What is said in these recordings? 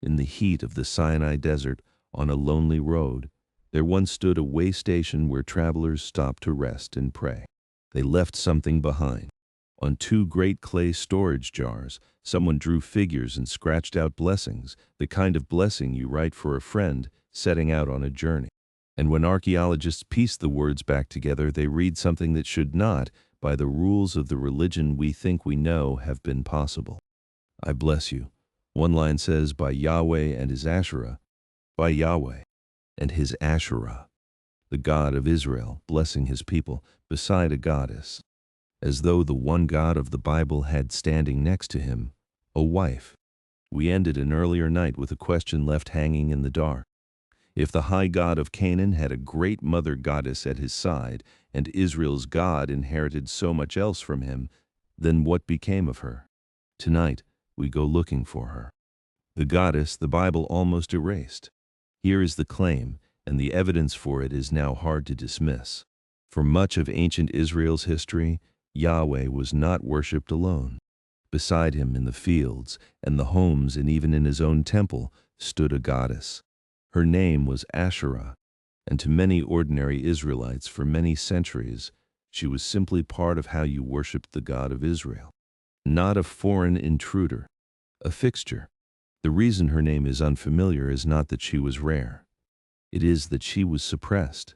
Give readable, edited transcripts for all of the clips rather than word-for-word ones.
In the heat of the Sinai desert, on a lonely road, there once stood a way station where travelers stopped to rest and pray. They left something behind. On two great clay storage jars, someone drew figures and scratched out blessings, the kind of blessing you write for a friend setting out on a journey. And when archaeologists piece the words back together, they read something that should not, by the rules of the religion we think we know, have been possible. I bless you. One line says, by Yahweh and his Asherah, by Yahweh and his Asherah, the God of Israel, blessing his people, beside a goddess, as though the one God of the Bible had standing next to him a wife. We ended an earlier night with a question left hanging in the dark. If the high God of Canaan had a great mother goddess at his side, and Israel's God inherited so much else from him, then what became of her? Tonight, we go looking for her. The goddess the Bible almost erased. Here is the claim, and the evidence for it is now hard to dismiss. For much of ancient Israel's history, Yahweh was not worshipped alone. Beside him in the fields and the homes and even in his own temple stood a goddess. Her name was Asherah, and to many ordinary Israelites for many centuries, she was simply part of how you worshiped the God of Israel. Not a foreign intruder, a fixture. The reason her name is unfamiliar is not that she was rare. It is that she was suppressed.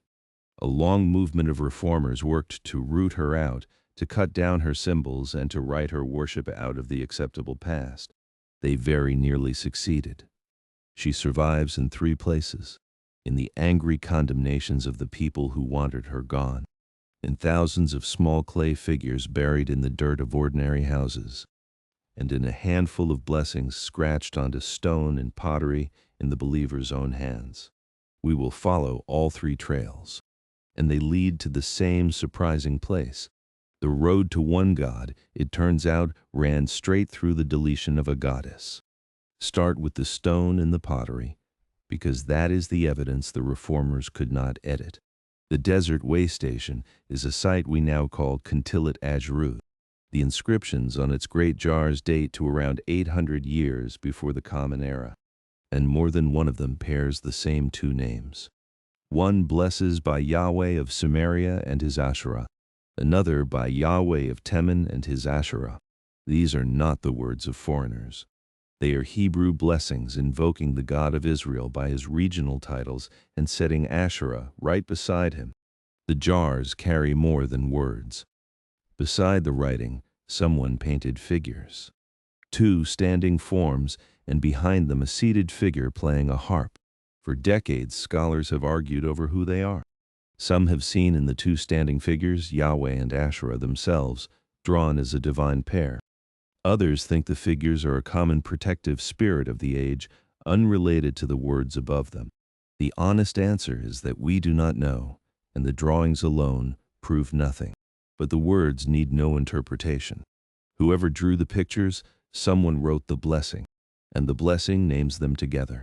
A long movement of reformers worked to root her out, to cut down her symbols, and to write her worship out of the acceptable past. They very nearly succeeded. She survives in three places: in the angry condemnations of the people who wanted her gone, in thousands of small clay figures buried in the dirt of ordinary houses, and in a handful of blessings scratched onto stone and pottery in the believer's own hands. We will follow all three trails, and they lead to the same surprising place. The road to one God, it turns out, ran straight through the deletion of a goddess. Start with the stone and the pottery, because that is the evidence the reformers could not edit. The desert way station is a site we now call Kuntillet Ajrud. The inscriptions on its great jars date to around 800 years before the Common Era, and more than one of them pairs the same two names. One blesses by Yahweh of Samaria and his Asherah, another by Yahweh of Teman and his Asherah. These are not the words of foreigners. They are Hebrew blessings invoking the God of Israel by his regional titles and setting Asherah right beside him. The jars carry more than words. Beside the writing, someone painted figures. Two standing forms, and behind them a seated figure playing a harp. For decades, scholars have argued over who they are. Some have seen in the two standing figures Yahweh and Asherah themselves, drawn as a divine pair. Others think the figures are a common protective spirit of the age, unrelated to the words above them. The honest answer is that we do not know, and the drawings alone prove nothing. But the words need no interpretation. Whoever drew the pictures, someone wrote the blessing, and the blessing names them together.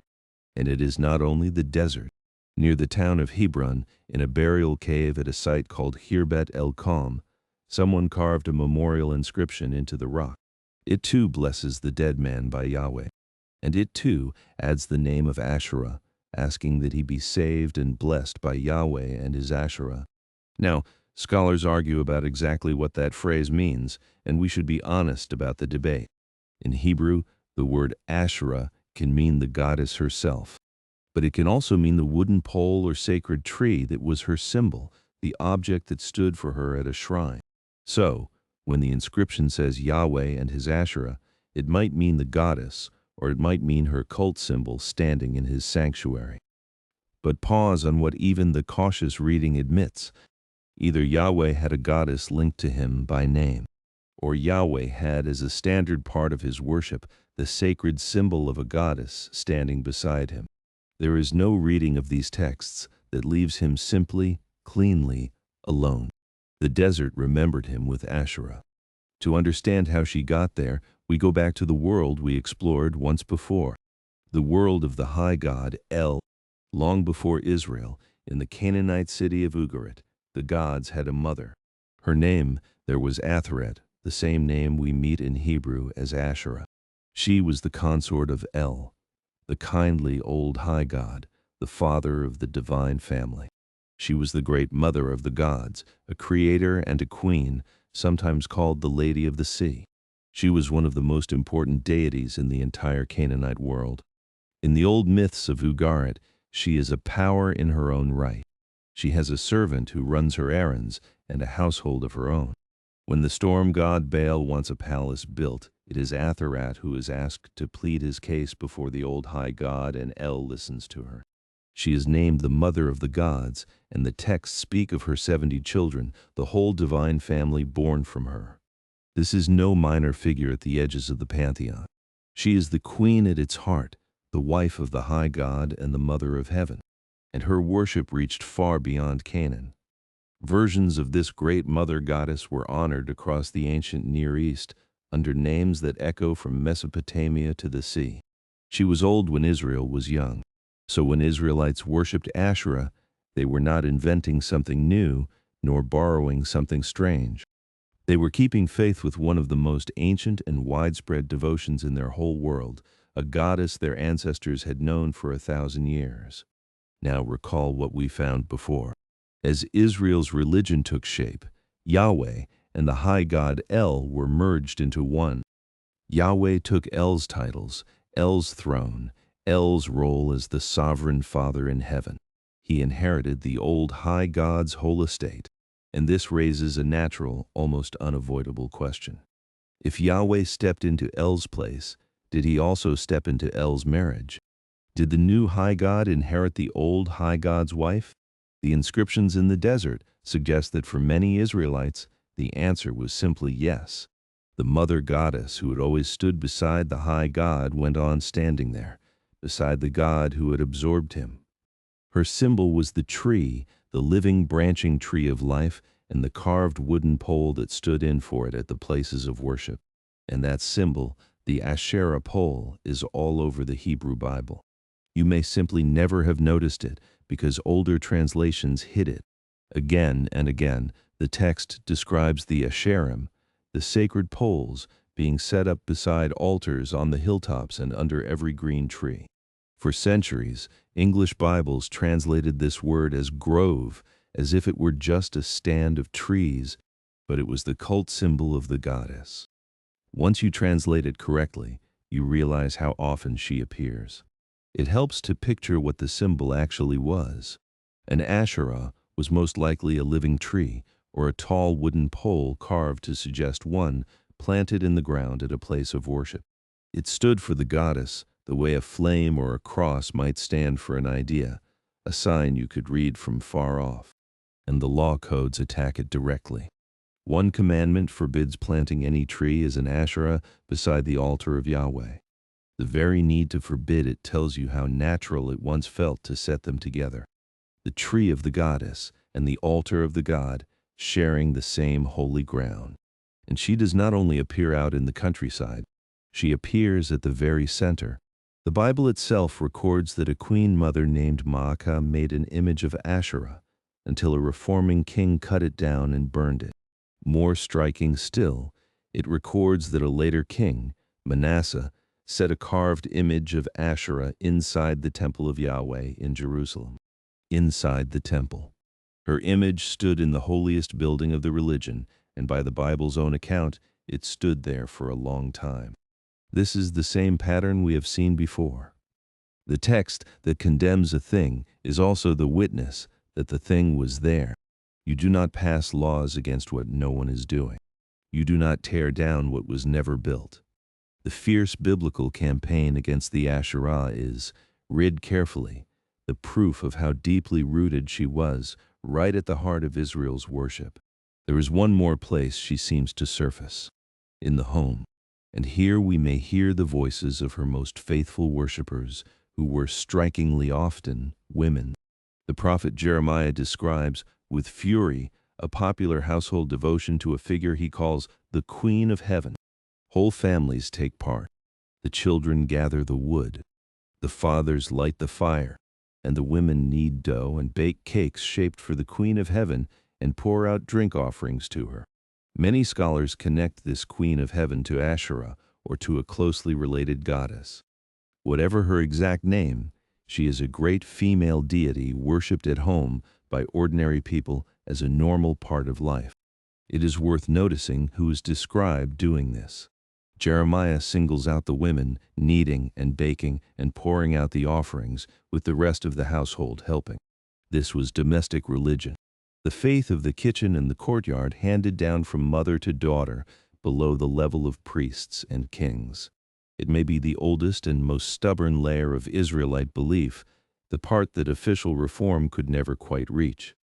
And it is not only the desert. Near the town of Hebron, in a burial cave at a site called Khirbet el-Qom, someone carved a memorial inscription into the rock. It too blesses the dead man by Yahweh, and it too adds the name of Asherah, asking that he be saved and blessed by Yahweh and his Asherah. Now, scholars argue about exactly what that phrase means, and we should be honest about the debate. In Hebrew, the word Asherah can mean the goddess herself, but it can also mean the wooden pole or sacred tree that was her symbol, the object that stood for her at a shrine. So, when the inscription says Yahweh and his Asherah, it might mean the goddess, or it might mean her cult symbol standing in his sanctuary. But pause on what even the cautious reading admits. Either Yahweh had a goddess linked to him by name, or Yahweh had as a standard part of his worship the sacred symbol of a goddess standing beside him. There is no reading of these texts that leaves him simply, cleanly, alone. The desert remembered him with Asherah. To understand how she got there, we go back to the world we explored once before. The world of the high god El. Long before Israel, in the Canaanite city of Ugarit, the gods had a mother. Her name there was Atheret, the same name we meet in Hebrew as Asherah. She was the consort of El. the kindly old high god, the father of the divine family. She was the great mother of the gods, a creator and a queen, sometimes called the Lady of the Sea. She was one of the most important deities in the entire Canaanite world. In the old myths of Ugarit, she is a power in her own right. She has a servant who runs her errands and a household of her own. When the storm god Baal wants a palace built, it is Atharat who is asked to plead his case before the old high god, and El listens to her. She is named the mother of the gods, and the texts speak of her 70 children, the whole divine family born from her. This is no minor figure at the edges of the pantheon. She is the queen at its heart, the wife of the high god and the mother of heaven, and her worship reached far beyond Canaan. Versions of this great mother goddess were honored across the ancient Near East under names that echo from Mesopotamia to the sea. She was old when Israel was young. So when Israelites worshipped Asherah, they were not inventing something new, nor borrowing something strange. They were keeping faith with one of the most ancient and widespread devotions in their whole world, a goddess their ancestors had known for 1,000 years. Now recall what we found before. As Israel's religion took shape, Yahweh and the high god El were merged into one. Yahweh took El's titles, El's throne, El's role as the sovereign father in heaven. He inherited the old high god's whole estate, and this raises a natural, almost unavoidable question. If Yahweh stepped into El's place, did he also step into El's marriage? Did the new high god inherit the old high god's wife? The inscriptions in the desert suggest that for many Israelites, the answer was simply yes. The mother goddess who had always stood beside the high god went on standing there, beside the God who had absorbed him. Her symbol was the tree, the living branching tree of life, and the carved wooden pole that stood in for it at the places of worship. And that symbol, the Asherah pole, is all over the Hebrew Bible. You may simply never have noticed it because older translations hid it. Again and again, the text describes the Asherim, the sacred poles, being set up beside altars on the hilltops and under every green tree. For centuries, English Bibles translated this word as grove, as if it were just a stand of trees, but it was the cult symbol of the goddess. Once you translate it correctly, you realize how often she appears. It helps to picture what the symbol actually was. An Asherah was most likely a living tree, or a tall wooden pole carved to suggest one planted in the ground at a place of worship. It stood for the goddess, the way a flame or a cross might stand for an idea, a sign you could read from far off. And the law codes attack it directly. One commandment forbids planting any tree as an Asherah beside the altar of Yahweh. The very need to forbid it tells you how natural it once felt to set them together. The tree of the goddess and the altar of the god sharing the same holy ground. And she does not only appear out in the countryside, she appears at the very center. The Bible itself records that a queen mother named Maacah made an image of Asherah until a reforming king cut it down and burned it. More striking still, it records that a later king, Manasseh, set a carved image of Asherah inside the temple of Yahweh in Jerusalem. Inside the temple. Her image stood in the holiest building of the religion, and by the Bible's own account, it stood there for a long time. This is the same pattern we have seen before. The text that condemns a thing is also the witness that the thing was there. You do not pass laws against what no one is doing. You do not tear down what was never built. The fierce biblical campaign against the Asherah is, read carefully, the proof of how deeply rooted she was, right at the heart of Israel's worship. There is one more place she seems to surface, in the home. And here we may hear the voices of her most faithful worshipers, who were strikingly often women. The prophet Jeremiah describes, with fury, a popular household devotion to a figure he calls the Queen of Heaven. Whole families take part. The children gather the wood. The fathers light the fire, and the women knead dough and bake cakes shaped for the Queen of Heaven and pour out drink offerings to her. Many scholars connect this Queen of Heaven to Asherah or to a closely related goddess. Whatever her exact name, she is a great female deity worshipped at home by ordinary people as a normal part of life. It is worth noticing who is described doing this. Jeremiah singles out the women kneading and baking and pouring out the offerings, with the rest of the household helping. This was domestic religion, the faith of the kitchen and the courtyard handed down from mother to daughter below the level of priests and kings. It may be the oldest and most stubborn layer of Israelite belief, the part that official reform could never quite reach.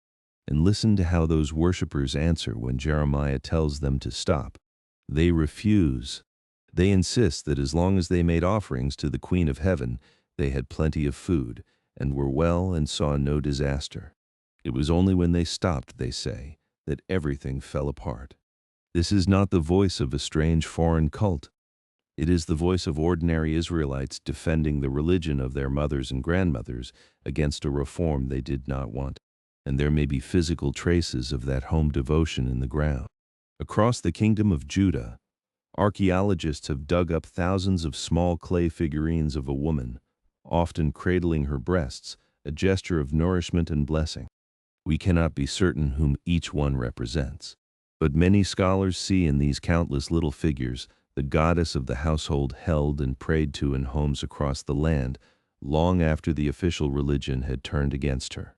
And listen to how those worshippers answer when Jeremiah tells them to stop. They refuse. They insist that as long as they made offerings to the Queen of Heaven, they had plenty of food, and were well and saw no disaster. It was only when they stopped, they say, that everything fell apart. This is not the voice of a strange foreign cult. It is the voice of ordinary Israelites defending the religion of their mothers and grandmothers against a reform they did not want. And there may be physical traces of that home devotion in the ground. Across the kingdom of Judah, archaeologists have dug up thousands of small clay figurines of a woman, often cradling her breasts, a gesture of nourishment and blessing. We cannot be certain whom each one represents, but many scholars see in these countless little figures the goddess of the household held and prayed to in homes across the land long after the official religion had turned against her.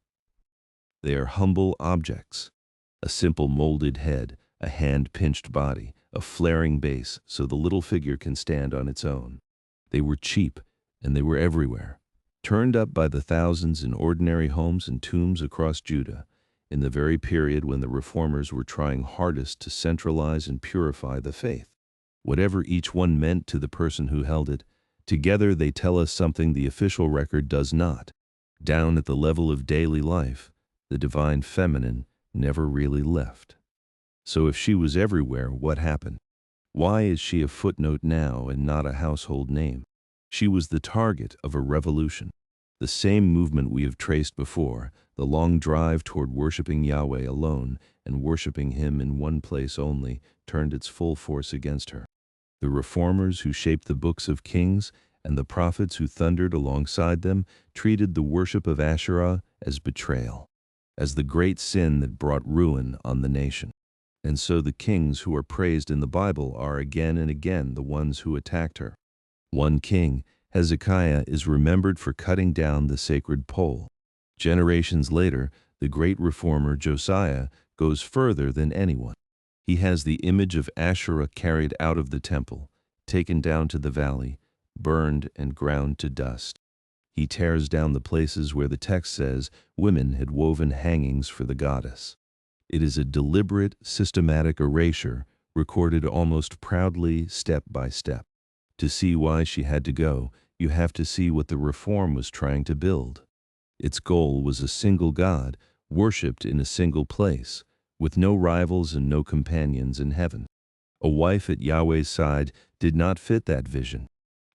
They are humble objects, a simple molded head, a hand-pinched body, a flaring base so the little figure can stand on its own. They were cheap, and they were everywhere, turned up by the thousands in ordinary homes and tombs across Judah, in the very period when the reformers were trying hardest to centralize and purify the faith. Whatever each one meant to the person who held it, together they tell us something the official record does not. Down at the level of daily life, the divine feminine never really left. So if she was everywhere, what happened? Why is she a footnote now and not a household name? She was the target of a revolution. The same movement we have traced before, the long drive toward worshiping Yahweh alone and worshiping Him in one place only, turned its full force against her. The reformers who shaped the books of Kings and the prophets who thundered alongside them treated the worship of Asherah as betrayal, as the great sin that brought ruin on the nation. And so the kings who are praised in the Bible are again and again the ones who attacked her. One king, Hezekiah, is remembered for cutting down the sacred pole. Generations later, the great reformer Josiah goes further than anyone. He has the image of Asherah carried out of the temple, taken down to the valley, burned and ground to dust. He tears down the places where the text says women had woven hangings for the goddess. It is a deliberate, systematic erasure, recorded almost proudly step by step. To see why she had to go, you have to see what the reform was trying to build. Its goal was a single God, worshipped in a single place, with no rivals and no companions in heaven. A wife at Yahweh's side did not fit that vision.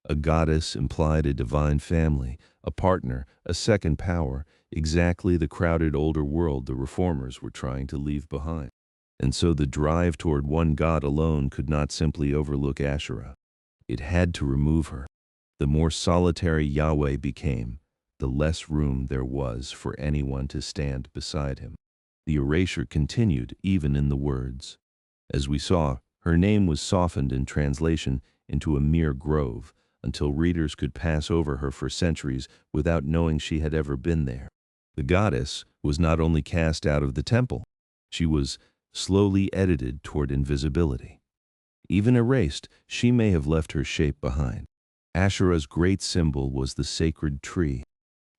A goddess implied a divine family, a partner, a second power, exactly the crowded older world the reformers were trying to leave behind. And so the drive toward one God alone could not simply overlook Asherah. It had to remove her. The more solitary Yahweh became, the less room there was for anyone to stand beside him. The erasure continued even in the words. As we saw, her name was softened in translation into a mere grove, until readers could pass over her for centuries without knowing she had ever been there. The goddess was not only cast out of the temple, she was slowly edited toward invisibility. Even erased, she may have left her shape behind. Asherah's great symbol was the sacred tree,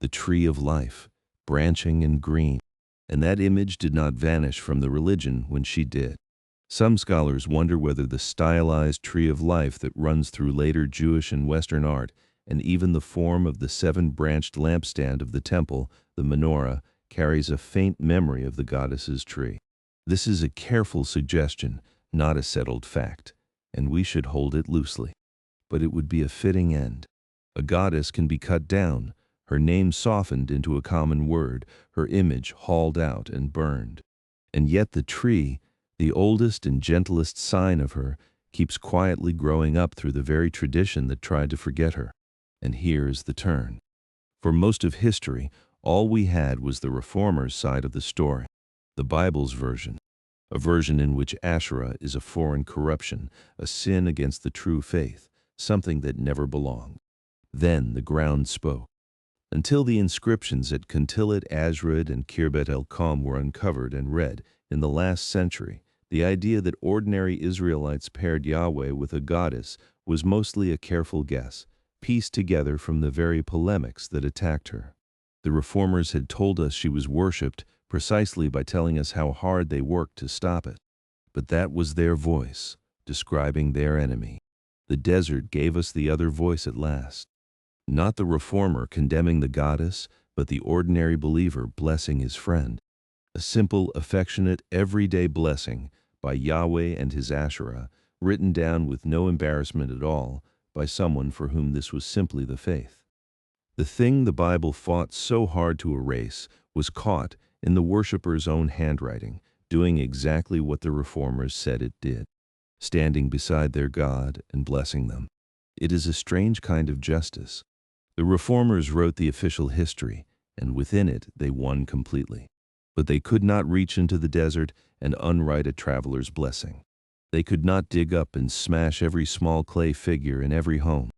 the tree of life, branching and green, and that image did not vanish from the religion when she did. Some scholars wonder whether the stylized tree of life that runs through later Jewish and Western art, and even the form of the seven-branched lampstand of the temple, the menorah, carries a faint memory of the goddess's tree. This is a careful suggestion, not a settled fact, and we should hold it loosely. But it would be a fitting end. A goddess can be cut down, her name softened into a common word, her image hauled out and burned. And yet the tree, the oldest and gentlest sign of her, keeps quietly growing up through the very tradition that tried to forget her. And here's the turn. For most of history, all we had was the reformers' side of the story, the Bible's version, a version in which Asherah is a foreign corruption, a sin against the true faith, something that never belonged. Then the ground spoke. Until the inscriptions at Kuntillet Ajrud and Khirbet el-Qom were uncovered and read in the last century, the idea that ordinary Israelites paired Yahweh with a goddess was mostly a careful guess, pieced together from the very polemics that attacked her. The reformers had told us she was worshipped precisely by telling us how hard they worked to stop it. But that was their voice, describing their enemy. The desert gave us the other voice at last. Not the reformer condemning the goddess, but the ordinary believer blessing his friend. A simple, affectionate, everyday blessing by Yahweh and his Asherah, written down with no embarrassment at all by someone for whom this was simply the faith. The thing the Bible fought so hard to erase was caught in the worshipper's own handwriting, doing exactly what the reformers said it did, standing beside their God and blessing them. It is a strange kind of justice. The reformers wrote the official history, and within it they won completely. But they could not reach into the desert and unwrite a traveler's blessing. They could not dig up and smash every small clay figure in every home.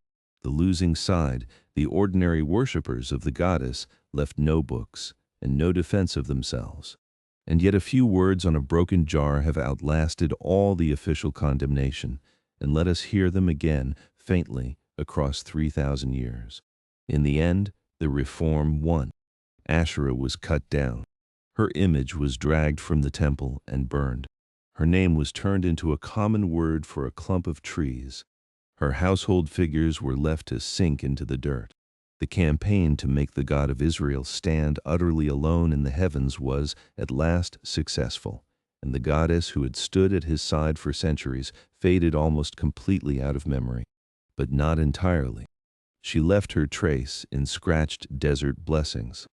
The losing side, the ordinary worshippers of the goddess, left no books and no defense of themselves. And yet a few words on a broken jar have outlasted all the official condemnation, and let us hear them again, faintly, across 3,000 years. In the end, the reform won. Asherah was cut down. Her image was dragged from the temple and burned. Her name was turned into a common word for a clump of trees. Her household figures were left to sink into the dirt. The campaign to make the God of Israel stand utterly alone in the heavens was, at last, successful, and the goddess who had stood at his side for centuries faded almost completely out of memory. But not entirely. She left her trace in scratched desert blessings,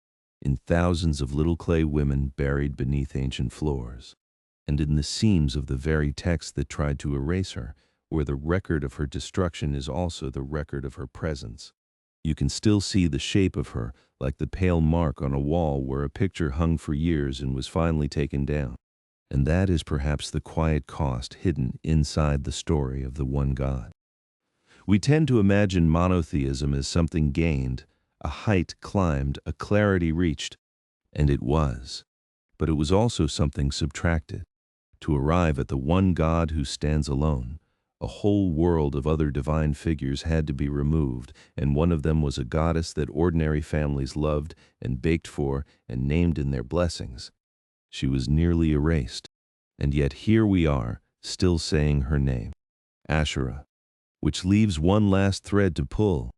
in thousands of little clay women buried beneath ancient floors, and in the seams of the very text that tried to erase her, where the record of her destruction is also the record of her presence. You can still see the shape of her, like the pale mark on a wall where a picture hung for years and was finally taken down. And that is perhaps the quiet cost hidden inside the story of the one God. We tend to imagine monotheism as something gained, a height climbed, a clarity reached, and it was. But it was also something subtracted. To arrive at the one God who stands alone, a whole world of other divine figures had to be removed, and one of them was a goddess that ordinary families loved and baked for and named in their blessings. She was nearly erased, and yet here we are, still saying her name, Asherah, which leaves one last thread to pull.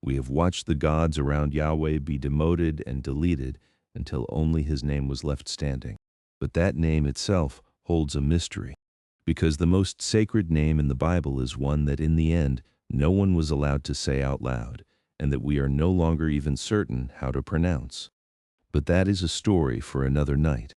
We have watched the gods around Yahweh be demoted and deleted until only his name was left standing. But that name itself holds a mystery, because the most sacred name in the Bible is one that in the end no one was allowed to say out loud, and that we are no longer even certain how to pronounce. But that is a story for another night.